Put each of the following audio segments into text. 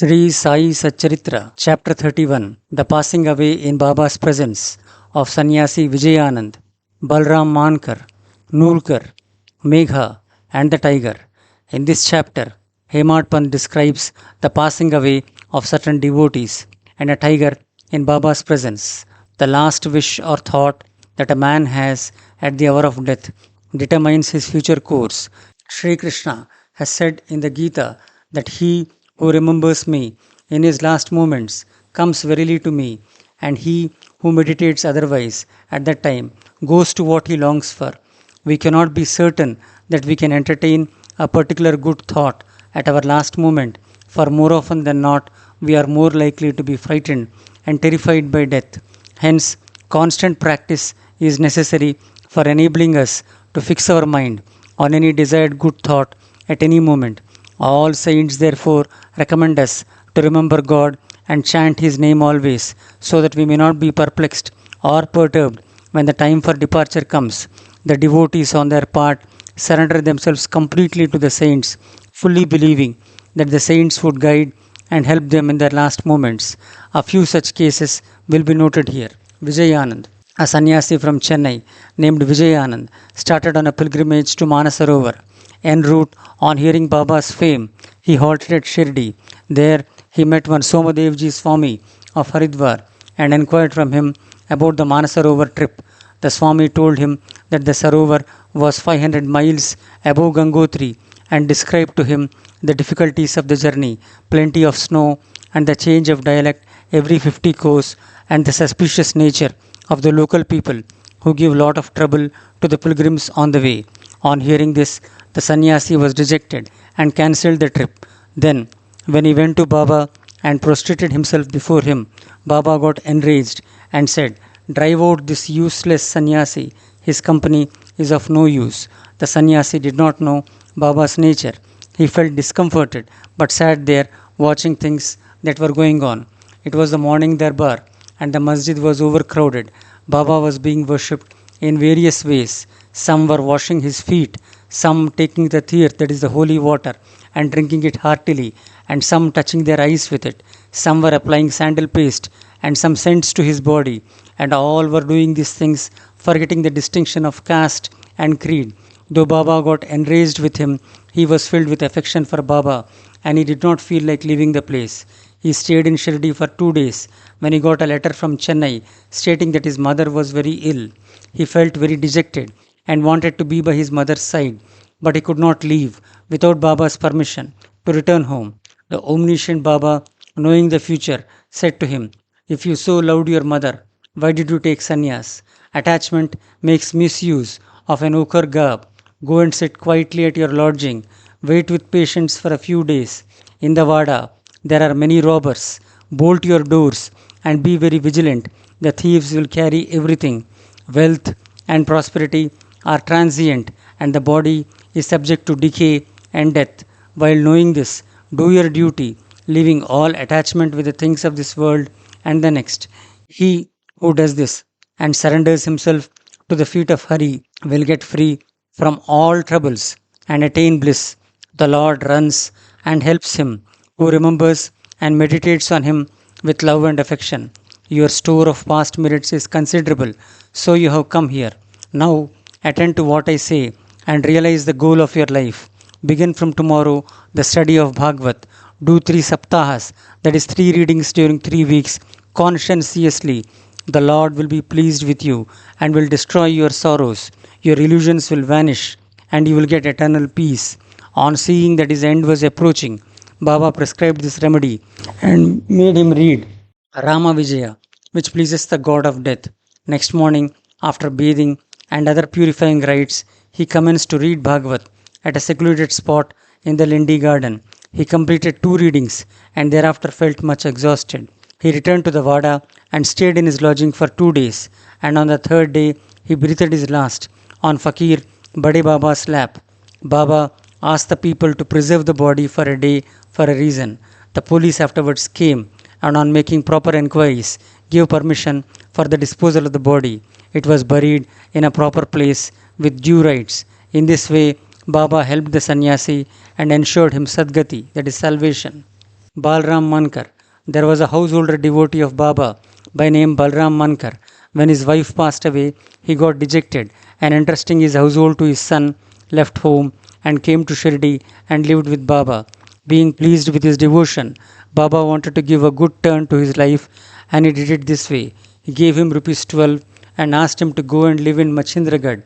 Shirdi Sai Satcharitra, Chapter 31, The Passing Away in Baba's Presence of Sannyasi Vijayanand, Balram Mankar, Nulkar, Megha, and the Tiger. In this chapter, Hemad Pant describes the passing away of certain devotees and a tiger in Baba's presence. The last wish or thought that a man has at the hour of death determines his future course. Sri Krishna has said in the Gita that he who remembers me in his last moments comes verily to me, and he who meditates otherwise at that time goes to what he longs for. We cannot be certain that we can entertain a particular good thought at our last moment, for more often than not, we are more likely to be frightened and terrified by death. Hence, constant practice is necessary for enabling us to fix our mind on any desired good thought at any moment. All saints therefore recommend us to remember God and chant His name always, so that we may not be perplexed or perturbed when the time for departure comes. The devotees, on their part, surrender themselves completely to the saints, fully believing that the saints would guide and help them in their last moments. A few such cases will be noted here. Vijayanand, a sannyasi from Chennai named Vijayanand, started on a pilgrimage to Manasarovar. En route, on hearing Baba's fame, he halted at Shirdi. There, he met one Somadevji Swami of Haridwar and inquired from him about the Manasarovar trip. The Swami told him that the Sarovar was 500 miles above Gangotri and described to him the difficulties of the journey, plenty of snow, and the change of dialect every 50 kos, and the suspicious nature of the local people who give lot of trouble to the pilgrims on the way. On hearing this, the sannyasi was dejected and cancelled the trip. Then, when he went to Baba and prostrated himself before him, Baba got enraged and said, "Drive out this useless sannyasi. His company is of no use." The sannyasi did not know Baba's nature. He felt discomforted but sat there watching things that were going on. It was the morning darbar and the masjid was overcrowded. Baba was being worshipped in various ways. Some were washing his feet, some taking the teer, that is the holy water, and drinking it heartily, and some touching their eyes with it. Some were applying sandal paste and some scents to his body, and all were doing these things forgetting the distinction of caste and creed. Though Baba got enraged with him, he was filled with affection for Baba, and he did not feel like leaving the place. He stayed in Shirdi for 2 days. When he got a letter from Chennai stating that his mother was very ill, he felt very dejected and wanted to be by his mother's side, but he could not leave without Baba's permission to return home. The omniscient Baba, knowing the future, said to him, "If you so loved your mother, why did you take sannyas? Attachment makes misuse of an ochre garb. Go and sit quietly at your lodging. Wait with patience for a few days. In the Vada, there are many robbers. Bolt your doors and be very vigilant. The thieves will carry everything. Wealth and prosperity are transient, and the body is subject to decay and death. While knowing this, do your duty, leaving all attachment with the things of this world and the next. He who does this and surrenders himself to the feet of Hari will get free from all troubles and attain bliss. The Lord runs and helps him who remembers and meditates on him with love and affection. Your store of past merits is considerable, so you have come here. Now, attend to what I say and realize the goal of your life. Begin from tomorrow the study of Bhagavad. Do 3 saptahas, that is 3 readings during 3 weeks, conscientiously. The Lord will be pleased with you and will destroy your sorrows. Your illusions will vanish and you will get eternal peace." On seeing that his end was approaching, Baba prescribed this remedy and made him read Rama Vijaya, which pleases the god of death. Next morning, after bathing and other purifying rites, he commenced to read Bhagavad at a secluded spot in the Lindy garden. He completed 2 readings and thereafter felt much exhausted. He returned to the Vada and stayed in his lodging for 2 days, and on the 3rd day he breathed his last on Fakir Bade Baba's lap. Baba asked the people to preserve the body for a day for a reason. The police afterwards came and, on making proper enquiries, gave permission for the disposal of the body. It was buried in a proper place with due rites. In this way, Baba helped the sannyasi and ensured him Sadgati, that is salvation. Balram Mankar. There was a householder devotee of Baba by name Balram Mankar. When his wife passed away, he got dejected and entrusting his household to his son, left home and came to Shirdi and lived with Baba. Being pleased with his devotion, Baba wanted to give a good turn to his life and he did it this way. He gave him rupees 12 and asked him to go and live in Machindragad.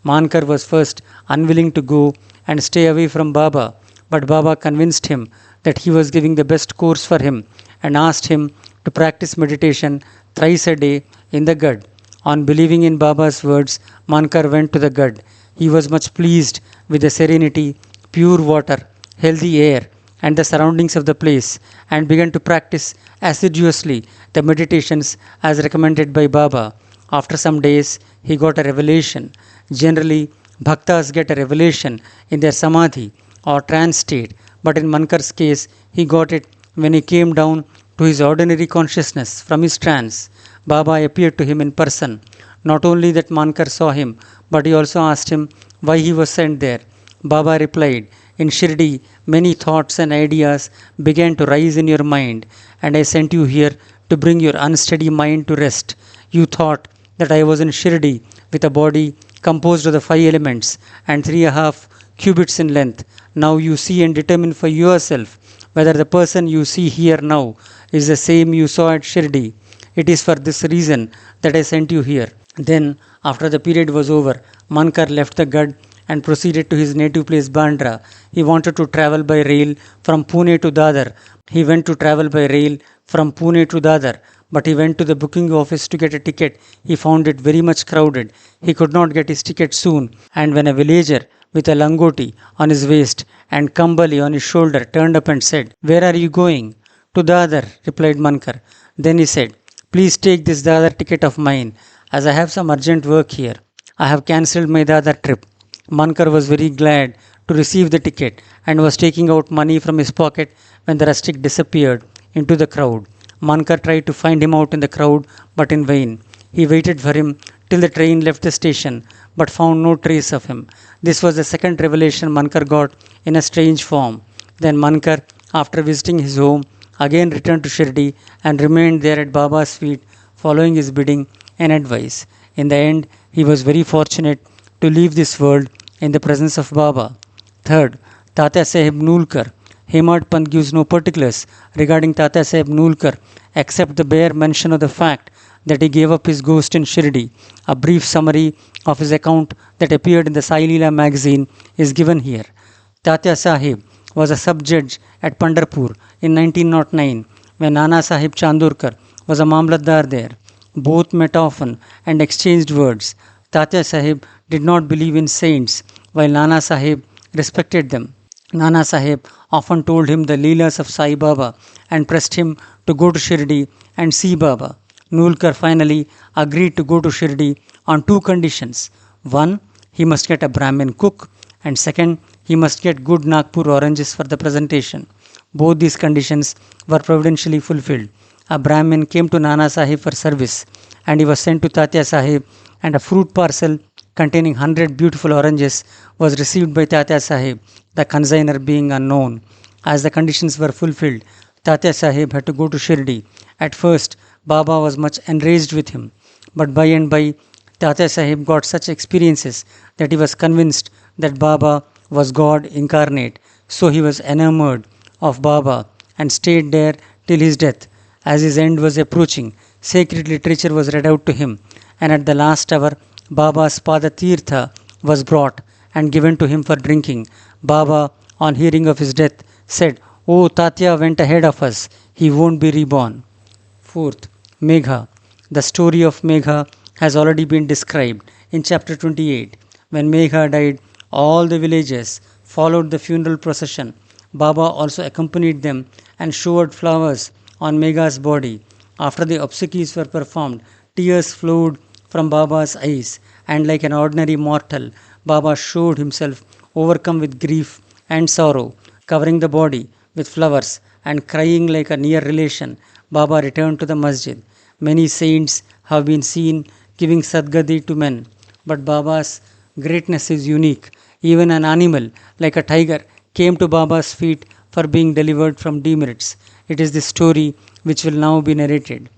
Mankar was first unwilling to go and stay away from Baba, but Baba convinced him that he was giving the best course for him and asked him to practice meditation thrice a day in the Gad. On believing in Baba's words, Mankar went to the Gad. He was much pleased with the serenity, pure water, healthy air, and the surroundings of the place and began to practice assiduously the meditations as recommended by Baba. After some days, he got a revelation. Generally, bhaktas get a revelation in their samadhi or trance state, but in Mankar's case, he got it when he came down to his ordinary consciousness from his trance. Baba appeared to him in person. Not only that Mankar saw him, but he also asked him why he was sent there. Baba replied, in Shirdi, many thoughts and ideas began to rise in your mind, and I sent you here to bring your unsteady mind to rest. You thought that I was in Shirdi with a body composed of the 5 elements and 3.5 cubits in length. Now you see and determine for yourself whether the person you see here now is the same you saw at Shirdi. It is for this reason that I sent you here. Then, after the period was over, Mankar left the Gad and proceeded to his native place Bandra. He wanted to travel by rail from Pune to Dadar. He went to travel by rail from Pune to Dadar, but he went to the booking office to get a ticket. He found it very much crowded. He could not get his ticket soon, and when a villager with a langoti on his waist and kambali on his shoulder turned up and said, "Where are you going?" "To Dadar," replied Mankar. Then he said, "Please take this Dadar ticket of mine, as I have some urgent work here. I have cancelled my Dadar trip." Mankar was very glad to receive the ticket and was taking out money from his pocket when the rustic disappeared into the crowd. Mankar tried to find him out in the crowd, but in vain. He waited for him till the train left the station, but found no trace of him. This was the second revelation Mankar got in a strange form. Then Mankar, after visiting his home, again returned to Shirdi and remained there at Baba's feet, following his bidding and advice. In the end, he was very fortunate to leave this world in the presence of Baba. Third, Tata Sahib Nulkar. Hemad Pant gives no particulars regarding Tata Sahib Nulkar except the bare mention of the fact that he gave up his ghost in Shirdi. A brief summary of his account that appeared in the Sai Leela magazine is given here. Tata Sahib was a sub-judge at Pandharpur in 1909 when Nana Sahib Chandorkar was a Mamlatdar there. Both met often and exchanged words. Tata Sahib did not believe in saints, while Nana Sahib respected them. Nana Sahib often told him the Leelas of Sai Baba and pressed him to go to Shirdi and see Baba. Nulkar finally agreed to go to Shirdi on 2 conditions. One, he must get a Brahmin cook, and second, he must get good Nagpur oranges for the presentation. Both these conditions were providentially fulfilled. A Brahmin came to Nana Sahib for service, and he was sent to Tatya Sahib, and a fruit parcel containing 100 beautiful oranges was received by Tatya Sahib, the consigner being unknown. As the conditions were fulfilled, Tatya Sahib had to go to Shirdi. At first, Baba was much enraged with him, but by and by, Tatya Sahib got such experiences that he was convinced that Baba was God incarnate. So he was enamored of Baba and stayed there till his death. As his end was approaching, sacred literature was read out to him, and at the last hour, Baba's Padatirtha was brought and given to him for drinking. Baba, on hearing of his death, said, "Oh, Tatya went ahead of us. He won't be reborn." Fourth, Megha. The story of Megha has already been described in chapter 28. When Megha died, all the villagers followed the funeral procession. Baba also accompanied them and showered flowers on Megha's body. After the obsequies were performed, tears flowed from Baba's eyes, and like an ordinary mortal, Baba showed himself overcome with grief and sorrow. Covering the body with flowers and crying like a near relation, Baba returned to the masjid. Many saints have been seen giving sadgadi to men, but Baba's greatness is unique. Even an animal like a tiger came to Baba's feet for being delivered from demerits. It is the story which will now be narrated.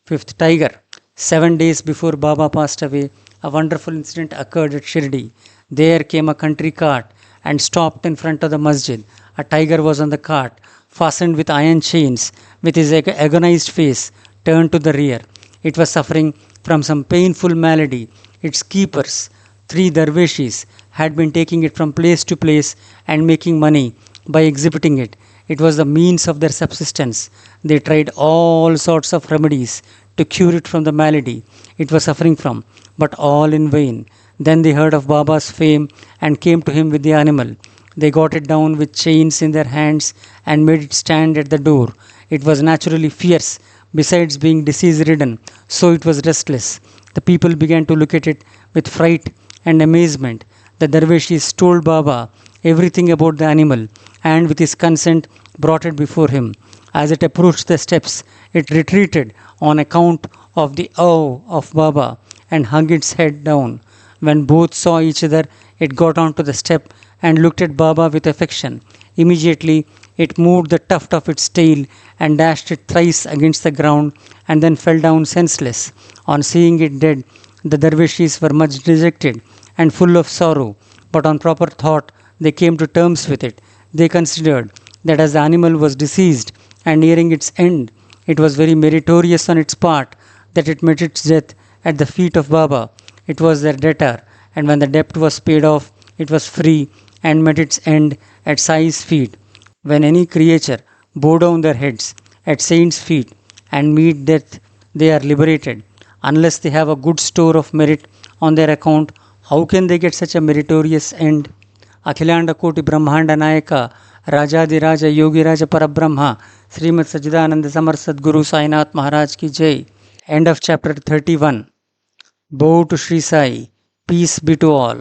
Fifth, tiger. 7 days before Baba passed away, a wonderful incident occurred at Shirdi. There came a country cart and stopped in front of the masjid. A tiger was on the cart, fastened with iron chains, with his agonized face turned to the rear. It was suffering from some painful malady. Its keepers, 3 dervishes, had been taking it from place to place and making money by exhibiting it. It was the means of their subsistence. They tried all sorts of remedies to cure it from the malady it was suffering from, but all in vain. Then they heard of Baba's fame and came to him with the animal. They got it down with chains in their hands and made it stand at the door. It was naturally fierce, besides being disease ridden, so it was restless. The people began to look at it with fright and amazement. The dervishes told Baba everything about the animal and with his consent brought it before him. As it approached the steps, it retreated on account of the awe of Baba and hung its head down. When both saw each other, it got onto the step and looked at Baba with affection. Immediately, it moved the tuft of its tail and dashed it thrice against the ground and then fell down senseless. On seeing it dead, the dervishes were much dejected and full of sorrow, but on proper thought, they came to terms with it. They considered that as the animal was deceased and nearing its end, it was very meritorious on its part that it met its death at the feet of Baba. It was their debtor, and when the debt was paid off, it was free and met its end at Sai's feet. When any creature bow down their heads at saints' feet and meet death, they are liberated. Unless they have a good store of merit on their account, how can they get such a meritorious end? Akhilanda Koti Brahmanda Nayaka Rajadiraja Yogiraja Parabrahma Srimad Sajidananda Samar Sadguru Sainath Maharaj Ki Jai. End of chapter 31. Bow to Sri Sai. Peace be to all.